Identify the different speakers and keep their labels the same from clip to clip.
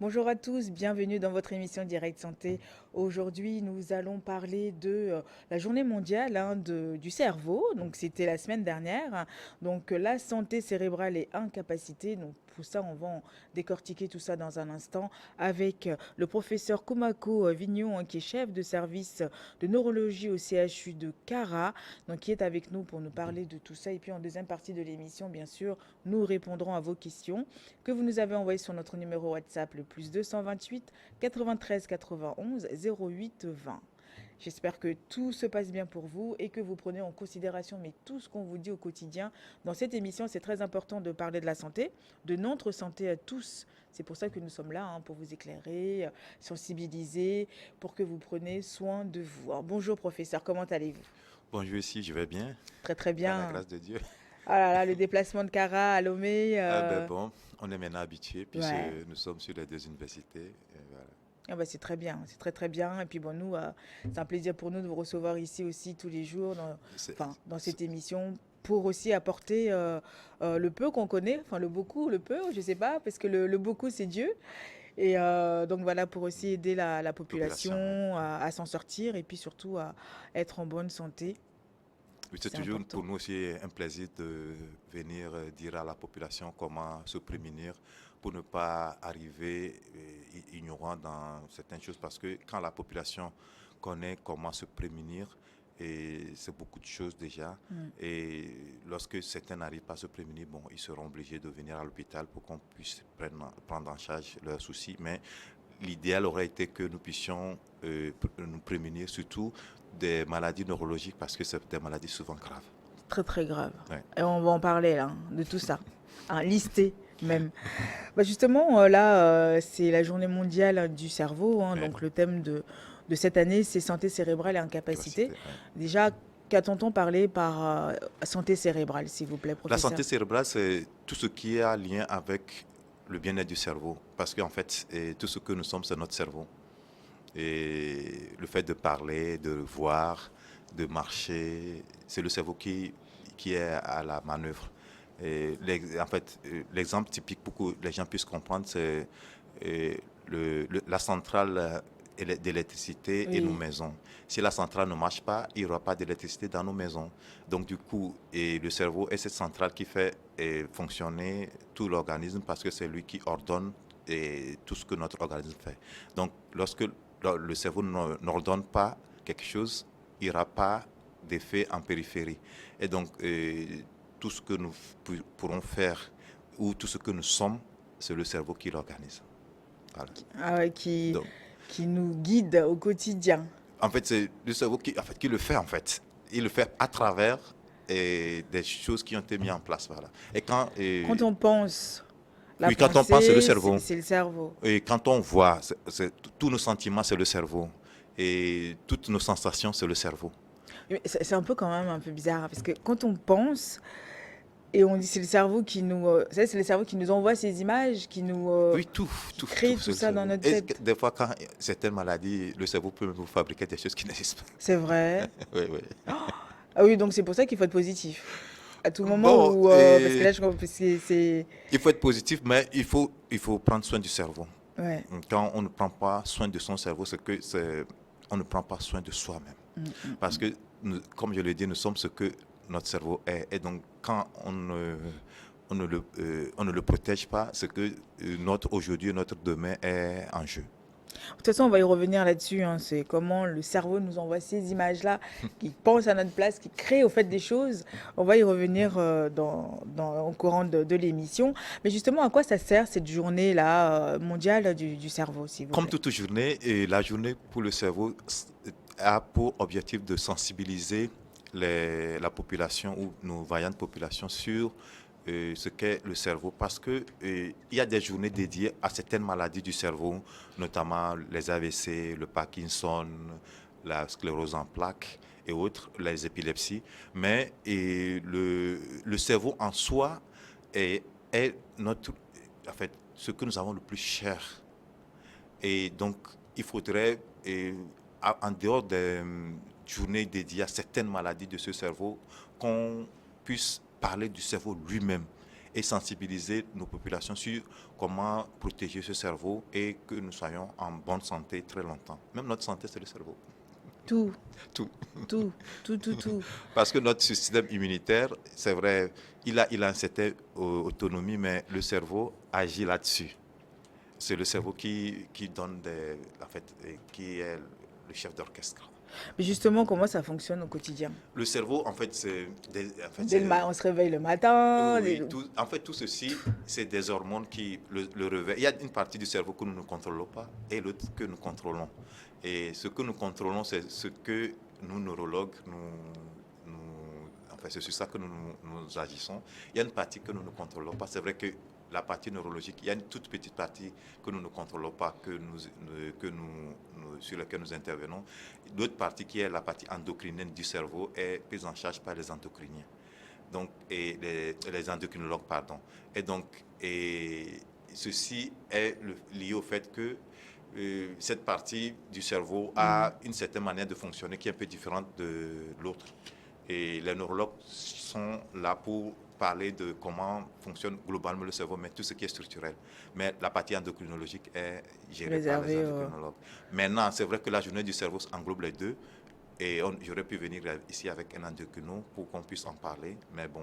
Speaker 1: Bonjour à tous, bienvenue dans votre émission Direct Santé. Aujourd'hui, nous allons parler de la journée mondiale du cerveau. Donc, c'était la semaine dernière. Donc, la santé cérébrale et incapacité. Donc, pour ça, on va décortiquer tout ça dans un instant avec le professeur Kumako Vignon, qui est chef de service de neurologie au CHU de Cara, donc qui est avec nous pour nous parler de tout ça. Et puis, en deuxième partie de l'émission, bien sûr, nous répondrons à vos questions que vous nous avez envoyé sur notre numéro WhatsApp, le plus 228 93 91 08 20. J'espère que tout se passe bien pour vous et que vous prenez en considération mais tout ce qu'on vous dit au quotidien. Dans cette émission, c'est très important de parler de la santé, de notre santé à tous. C'est pour ça que nous sommes là, pour vous éclairer, sensibiliser, pour que vous preniez soin de vous. Alors, bonjour professeur, comment allez-vous?
Speaker 2: Bonjour, ici, je vais bien,
Speaker 1: Très très
Speaker 2: par la
Speaker 1: bien.
Speaker 2: grâce de Dieu.
Speaker 1: Ah là là, le déplacement de Cara à Lomé.
Speaker 2: Ah ben bon, on est maintenant habitués puisque
Speaker 1: Ouais.
Speaker 2: nous sommes sur les deux universités. Et voilà.
Speaker 1: Ah bah c'est très bien, c'est très très bien. Et puis bon, nous, c'est un plaisir pour nous de vous recevoir ici aussi tous les jours,
Speaker 2: C'est-
Speaker 1: dans
Speaker 2: c'est-
Speaker 1: cette émission, pour aussi apporter le peu qu'on connaît, enfin le beaucoup, le peu, je sais pas, parce que le beaucoup c'est Dieu. Et donc voilà, pour aussi aider la
Speaker 2: Population, oui.
Speaker 1: population à s'en sortir et puis surtout à être en bonne santé,
Speaker 2: Oui, c'est
Speaker 1: c'est
Speaker 2: toujours
Speaker 1: important.
Speaker 2: pour nous aussi un plaisir de venir dire à la population comment se prémunir pour ne pas arriver ignorant dans certaines choses parce que quand la population connaît comment se prémunir, et c'est beaucoup de choses déjà.
Speaker 1: Mm.
Speaker 2: Et lorsque certains n'arrivent pas à se prémunir, bon, ils seront obligés de venir à l'hôpital pour qu'on puisse prendre en charge leurs soucis. Mais l'idéal aurait été que nous puissions nous prémunir, surtout des maladies neurologiques, parce que c'est des maladies souvent graves.
Speaker 1: Très très grave.
Speaker 2: Ouais.
Speaker 1: Et on va en parler là, de tout ça. Listé même. Bah justement, là, c'est la journée mondiale du cerveau,
Speaker 2: Ouais.
Speaker 1: donc le thème de cette année, c'est santé cérébrale et incapacité.
Speaker 2: Capacité, ouais.
Speaker 1: Déjà, qu'attend-on parler par santé cérébrale, s'il vous plaît,
Speaker 2: La
Speaker 1: professeur?
Speaker 2: santé cérébrale, c'est tout ce qui est en lien avec le bien-être du cerveau. Parce qu'en fait, tout ce que nous sommes, c'est notre cerveau. Et le fait de parler, de voir, de marcher, c'est le cerveau qui est à la manœuvre. Et en fait, l'exemple typique pour que les gens puissent comprendre, c'est euh, la centrale d'électricité et nos
Speaker 1: Oui.
Speaker 2: maisons. Si la centrale ne marche pas, il n'y aura pas d'électricité dans nos maisons. Donc du coup, le cerveau est cette centrale qui fait fonctionner tout l'organisme parce que c'est lui qui ordonne tout ce que notre organisme fait. Donc lorsque le cerveau n'ordonne pas quelque chose, il n'y aura pas d'effet en périphérie. Et donc, tout ce que nous pourrons faire ou tout ce que nous sommes, c'est le cerveau qui l'organise. Voilà.
Speaker 1: Ah ouais,
Speaker 2: Donc,
Speaker 1: qui nous guide au quotidien.
Speaker 2: en fait, c'est le cerveau qui le fait, en fait. Il le fait à travers des choses qui ont été mises en place. Voilà. Et
Speaker 1: Quand on pense, la
Speaker 2: oui, quand on pense, c'est le
Speaker 1: pensée,
Speaker 2: cerveau.
Speaker 1: c'est le cerveau.
Speaker 2: Et quand on voit, tous nos sentiments, c'est le cerveau. Et toutes nos sensations, c'est le cerveau.
Speaker 1: Mais c'est un peu quand même un peu bizarre, parce que quand on pense, et on dit c'est le cerveau qui nous, c'est le cerveau qui nous envoie ces images,
Speaker 2: Oui, tout,
Speaker 1: qui
Speaker 2: tout, tout,
Speaker 1: crée tout
Speaker 2: c'est le
Speaker 1: ça dans
Speaker 2: cerveau.
Speaker 1: notre
Speaker 2: Et
Speaker 1: tête.
Speaker 2: des fois, quand certaines maladies, le cerveau peut vous fabriquer des choses qui n'existent
Speaker 1: C'est vrai.
Speaker 2: pas. Oui, oui.
Speaker 1: Ah oui, donc c'est pour ça qu'il faut être positif. À tout moment
Speaker 2: Bon,
Speaker 1: où, parce que là, je comprends, parce que
Speaker 2: il faut être positif, mais il faut prendre soin du cerveau.
Speaker 1: ouais.
Speaker 2: Quand on ne prend pas soin de son cerveau, on ne prend pas soin de soi-même.
Speaker 1: Mm, mm,
Speaker 2: Parce
Speaker 1: mm.
Speaker 2: que, comme je l'ai dit, nous sommes ce que notre cerveau est. Et donc, quand on ne le protège pas, c'est que notre aujourd'hui, notre demain est en jeu.
Speaker 1: De toute façon, on va y revenir là-dessus, c'est comment le cerveau nous envoie ces images-là, qui pensent à notre place, qui créent au fait des choses. On va y revenir au courant de l'émission. Mais justement, à quoi ça sert cette journée-là mondiale du cerveau, s'il vous
Speaker 2: Comme
Speaker 1: plaît?
Speaker 2: toute journée, et la journée pour le cerveau a pour objectif de sensibiliser la population ou nos vaillantes populations sur ce qu'est le cerveau parce que il y a des journées dédiées à certaines maladies du cerveau, notamment les AVC, le Parkinson, la sclérose en plaques et autres, les épilepsies. Mais le cerveau en soi est en fait, ce que nous avons le plus cher. Et donc, il faudrait, en dehors des journées dédiées à certaines maladies de ce cerveau, qu'on puisse parler du cerveau lui-même et sensibiliser nos populations sur comment protéger ce cerveau et que nous soyons en bonne santé très longtemps. Même notre santé, c'est le cerveau.
Speaker 1: Tout,
Speaker 2: Tout.
Speaker 1: tout, tout, tout, tout.
Speaker 2: Parce que notre système immunitaire, c'est vrai, il a une certaine autonomie, mais le cerveau agit là-dessus. C'est le cerveau qui donne en fait, qui est le chef d'orchestre.
Speaker 1: Mais justement, comment ça fonctionne au quotidien?
Speaker 2: Le cerveau, en fait,
Speaker 1: On se réveille le matin.
Speaker 2: oui, en fait, tout ceci, c'est des hormones qui le réveillent. Il y a une partie du cerveau que nous ne contrôlons pas et l'autre que nous contrôlons. Et ce que nous contrôlons, c'est ce que nous, neurologues, enfin, c'est sur ça que nous agissons. Il y a une partie que nous ne contrôlons pas. C'est vrai que la partie neurologique, il y a une toute petite partie que nous ne contrôlons pas, sur laquelle nous intervenons. L'autre partie, qui est la partie endocrinienne du cerveau, est prise en charge par les endocriniens. Donc, et les endocrinologues, pardon. Et donc, ceci est lié au fait que cette partie du cerveau a une certaine manière de fonctionner qui est un peu différente de l'autre. Et les neurologues sont là pour parler de comment fonctionne globalement le cerveau, mais tout ce qui est structurel. Mais la partie endocrinologique est gérée par les endocrinologues. Maintenant, c'est vrai que la journée du cerveau englobe les deux. Et j'aurais pu venir ici avec un endocrino pour qu'on puisse en parler, mais bon,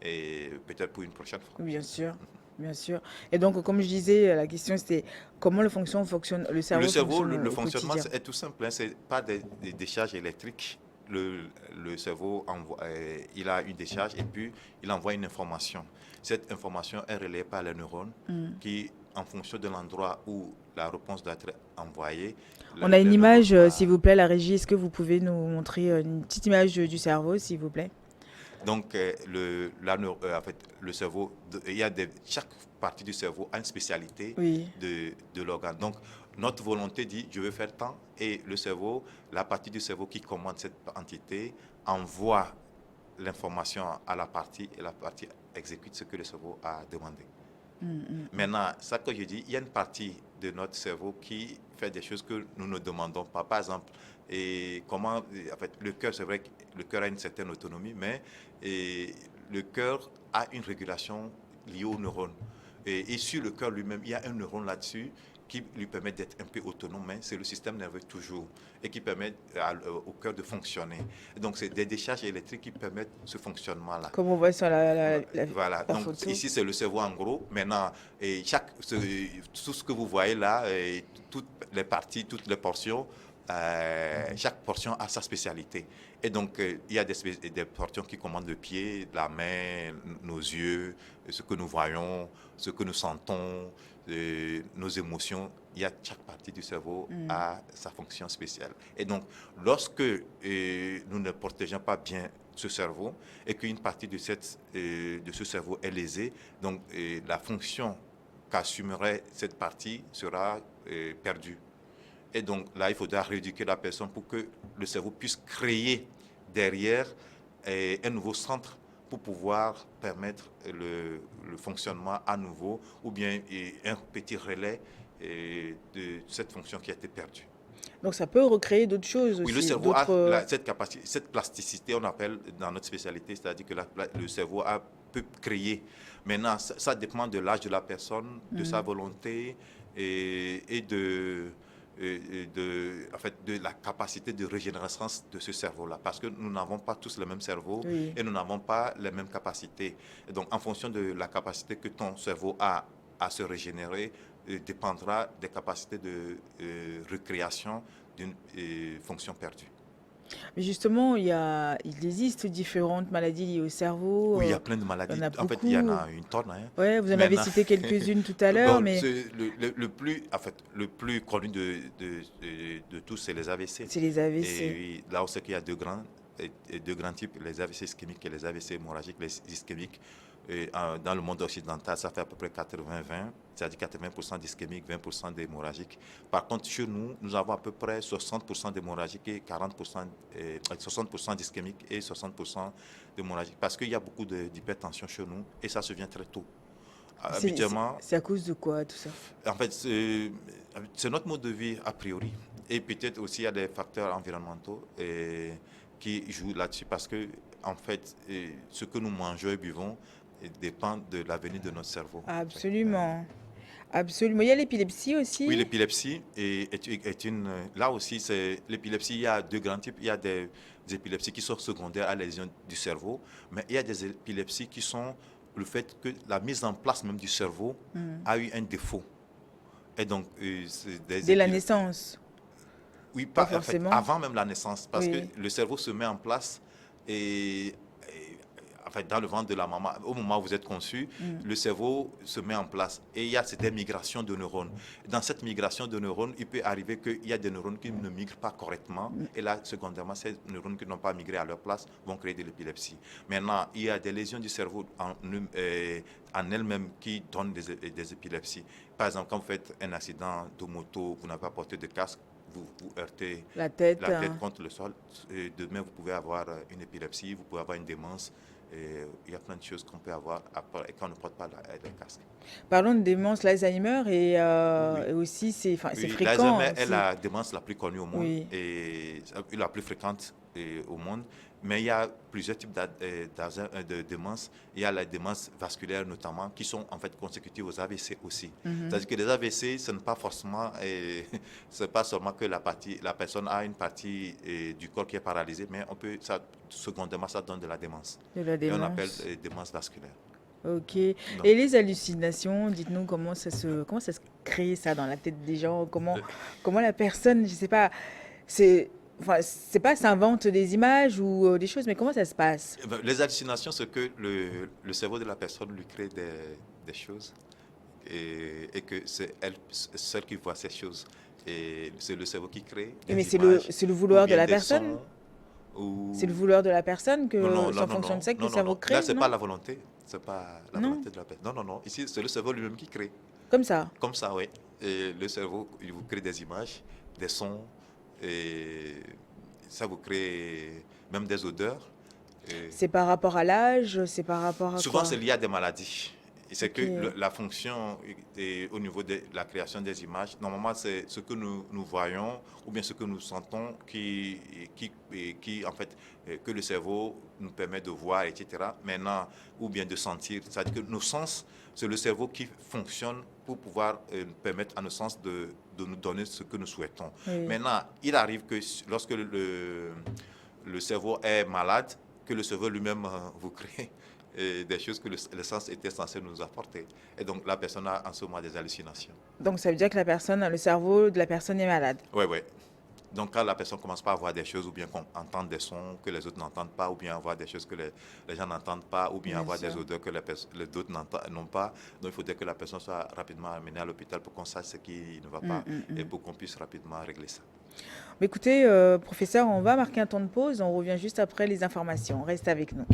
Speaker 2: et peut-être pour une prochaine fois.
Speaker 1: Bien sûr, bien sûr. Et donc, comme je disais, la question c'était comment le cerveau fonctionne
Speaker 2: Le
Speaker 1: au
Speaker 2: fonctionnement
Speaker 1: quotidien.
Speaker 2: est tout simple, hein, c'est pas des décharges électriques. Le cerveau il a une décharge et puis il envoie une information. Cette information est relayée par les neurones qui, en fonction de l'endroit où la réponse doit être envoyée,
Speaker 1: On a une
Speaker 2: les neurones
Speaker 1: image, s'il vous plaît, la régie. Est-ce que vous pouvez nous montrer une petite image du cerveau, s'il vous plaît?
Speaker 2: Donc, en fait, le cerveau, chaque partie du cerveau a une spécialité
Speaker 1: Oui.
Speaker 2: de l'organe. Donc, notre volonté dit, je veux faire tant, et le cerveau, la partie du cerveau qui commande cette entité, envoie l'information à la partie, et la partie exécute ce que le cerveau a demandé. Maintenant, ça que je dis, il y a une partie de notre cerveau qui fait des choses que nous ne demandons pas. Par exemple, en fait, le cœur, c'est vrai que le cœur a une certaine autonomie, mais le cœur a une régulation liée aux neurones. Et sur le cœur lui-même, il y a un neurone là-dessus qui lui permet d'être un peu autonome, mais c'est le système nerveux toujours, et qui permet au cœur de fonctionner. Et donc, c'est des décharges électriques qui permettent ce fonctionnement-là.
Speaker 1: Comme on voit sur
Speaker 2: Voilà,
Speaker 1: la
Speaker 2: donc
Speaker 1: photo.
Speaker 2: ici c'est le cerveau en gros. Maintenant, tout ce que vous voyez là, toutes les parties, toutes les portions, chaque portion a sa spécialité. Et donc, il y a des portions qui commandent le pied, la main, nos yeux, ce que nous voyons, ce que nous sentons, nos émotions. Chaque partie du cerveau a sa fonction spéciale. Et donc, lorsque nous ne protégeons pas bien ce cerveau et qu'une partie de ce cerveau est lésée, donc la fonction qu'assumerait cette partie sera perdue. Et donc là, il faudra rééduquer la personne pour que le cerveau puisse créer derrière un nouveau centre pour pouvoir permettre le fonctionnement à nouveau ou bien un petit relais de cette fonction qui a été perdue.
Speaker 1: Donc ça peut recréer d'autres choses
Speaker 2: Oui, le
Speaker 1: aussi,
Speaker 2: cerveau a
Speaker 1: d'autres.
Speaker 2: cette capacité, cette plasticité, on appelle dans notre spécialité, c'est-à-dire que le cerveau peut créer. Maintenant, ça dépend de l'âge de la personne, de sa volonté et en fait, de la capacité de régénérescence de ce cerveau-là. Parce que nous n'avons pas tous le même cerveau
Speaker 1: Oui.
Speaker 2: et nous n'avons pas les mêmes capacités. Et donc, en fonction de la capacité que ton cerveau a à se régénérer, dépendra des capacités de recréation d'une fonction perdue.
Speaker 1: Mais justement, il existe différentes maladies liées au cerveau.
Speaker 2: Oui, il y a plein de
Speaker 1: Il y en
Speaker 2: maladies.
Speaker 1: a
Speaker 2: En fait, il y en
Speaker 1: beaucoup.
Speaker 2: a une tonne. Hein.
Speaker 1: Ouais, vous en avez
Speaker 2: Maintenant,
Speaker 1: cité quelques-unes tout à l'heure,
Speaker 2: bon,
Speaker 1: mais
Speaker 2: en fait, le plus connu de tous, c'est les AVC.
Speaker 1: c'est les
Speaker 2: Et
Speaker 1: AVC.
Speaker 2: oui, là, on sait qu'il y a deux grands types, les AVC ischémiques et les AVC hémorragiques. Les ischémiques, dans le monde occidental, ça fait à peu près 80-20, c'est-à-dire 80% d'ischémiques, 20% d'hémorragiques. Par contre, chez nous, nous avons à peu près 60% d'hémorragiques et 60% d'ischémiques et 60% d'hémorragiques. Parce qu'il y a beaucoup d'hypertension chez nous et ça se vient très tôt. Habituellement,
Speaker 1: C'est à cause de quoi tout ça?
Speaker 2: en fait, c'est notre mode de vie a priori. Et peut-être aussi il y a des facteurs environnementaux qui jouent là-dessus parce que, en fait, ce que nous mangeons et buvons dépend de la venue de notre cerveau.
Speaker 1: Absolument. Absolument. Il y a l'épilepsie
Speaker 2: Oui,
Speaker 1: aussi.
Speaker 2: l'épilepsie est une. Là aussi, c'est l'épilepsie. Il y a deux grands types. Il y a des épilepsies qui sont secondaires à la lésion du cerveau, mais il y a des épilepsies qui sont le fait que la mise en place même du cerveau
Speaker 1: Hmm.
Speaker 2: a eu un défaut. Et donc, c'est des
Speaker 1: Dès la
Speaker 2: épilepsies.
Speaker 1: naissance.
Speaker 2: Oui,
Speaker 1: Pas
Speaker 2: pas, en fait,
Speaker 1: forcément.
Speaker 2: avant même la naissance, parce que
Speaker 1: Oui.
Speaker 2: le cerveau se met en place et, en fait, dans le ventre de la maman, au moment où vous êtes conçu,
Speaker 1: Hmm.
Speaker 2: le cerveau se met en place et il y a des migrations de neurones. Dans cette migration de neurones, il peut arriver qu'il y a des neurones qui ne migrent pas correctement et là, secondairement, ces neurones qui n'ont pas migré à leur place vont créer de l'épilepsie. Maintenant, il y a des lésions du cerveau en elles-mêmes qui donnent des épilepsies. Par exemple, quand vous faites un accident de moto, vous n'avez pas porté de casque, vous heurtez
Speaker 1: La tête.
Speaker 2: la tête contre le sol, et demain vous pouvez avoir une épilepsie, vous pouvez avoir une démence. Et il y a plein de choses qu'on peut avoir quand on ne porte pas le casque.
Speaker 1: Parlons de démence, l'Alzheimer
Speaker 2: Oui,
Speaker 1: et aussi c'est
Speaker 2: oui,
Speaker 1: fréquent.
Speaker 2: l'Alzheimer est la démence la plus connue au monde
Speaker 1: Oui.
Speaker 2: et la plus fréquente au monde. Mais il y a plusieurs types de démence. Il y a la démence vasculaire notamment, qui sont en fait consécutives aux AVC aussi.
Speaker 1: Mhm.
Speaker 2: C'est-à-dire que les AVC, ce n'est pas forcément, c'est pas seulement que la personne a une partie du corps qui est paralysée, mais secondairement, ça donne de la démence.
Speaker 1: De la
Speaker 2: Et on appelle
Speaker 1: démence.
Speaker 2: démence vasculaire.
Speaker 1: Ok. Et
Speaker 2: Donc,
Speaker 1: les hallucinations, dites-nous comment ça se crée ça dans la tête des gens, comment la personne, je sais pas, c'est, enfin, c'est pas s'invente des images ou des choses, mais comment ça se passe?
Speaker 2: eh ben, les hallucinations, c'est que le cerveau de la personne lui crée des choses et que c'est elle seule qui voit ces choses. Et c'est le cerveau qui crée
Speaker 1: Mais
Speaker 2: des images
Speaker 1: c'est le
Speaker 2: ou
Speaker 1: vouloir de
Speaker 2: bien
Speaker 1: la
Speaker 2: des
Speaker 1: personne?
Speaker 2: sons.
Speaker 1: C'est le
Speaker 2: Ou...
Speaker 1: vouloir de la personne
Speaker 2: Non, non,
Speaker 1: que c'est
Speaker 2: non,
Speaker 1: en
Speaker 2: non,
Speaker 1: fonction de
Speaker 2: non,
Speaker 1: ça que le
Speaker 2: non, non,
Speaker 1: cerveau
Speaker 2: non. Là,
Speaker 1: crée,
Speaker 2: c'est pas
Speaker 1: non?
Speaker 2: la volonté. C'est pas la
Speaker 1: Non?
Speaker 2: volonté de la personne. Non, non, non. Ici, c'est le cerveau lui-même qui crée.
Speaker 1: Comme ça.
Speaker 2: Comme ça, oui. Et le cerveau, il vous crée des images, des sons, et ça vous crée même des odeurs. Et
Speaker 1: C'est par rapport à l'âge, c'est par rapport à
Speaker 2: souvent,
Speaker 1: quoi?
Speaker 2: c'est lié à des maladies. Et c'est
Speaker 1: Ok.
Speaker 2: que la fonction au niveau de la création des images, normalement, c'est ce que nous voyons ou bien ce que nous sentons qui en fait, que le cerveau nous permet de voir, etc. Maintenant, ou bien de sentir. C'est-à-dire que nos sens, c'est le cerveau qui fonctionne pour pouvoir permettre à nos sens de nous donner ce que nous souhaitons.
Speaker 1: Oui.
Speaker 2: Maintenant, il arrive que lorsque le cerveau est malade, que le cerveau lui-même vous crée des choses que le sens était censé nous apporter. Et donc la personne a en ce moment des hallucinations.
Speaker 1: Donc ça veut dire que le cerveau de la personne est malade.
Speaker 2: Oui, oui. Donc quand la personne commence pas à voir des choses ou bien entendre des sons que les autres n'entendent pas ou bien avoir des choses que les gens n'entendent pas ou bien
Speaker 1: Bien
Speaker 2: avoir des
Speaker 1: sûr.
Speaker 2: odeurs que les autres n'ont pas, donc il faudrait que la personne soit rapidement amenée à l'hôpital pour qu'on sache ce qui ne va pas et pour qu'on puisse rapidement régler ça.
Speaker 1: Mais écoutez, professeur, on va marquer un temps de pause. On revient juste après les informations. Reste avec nous.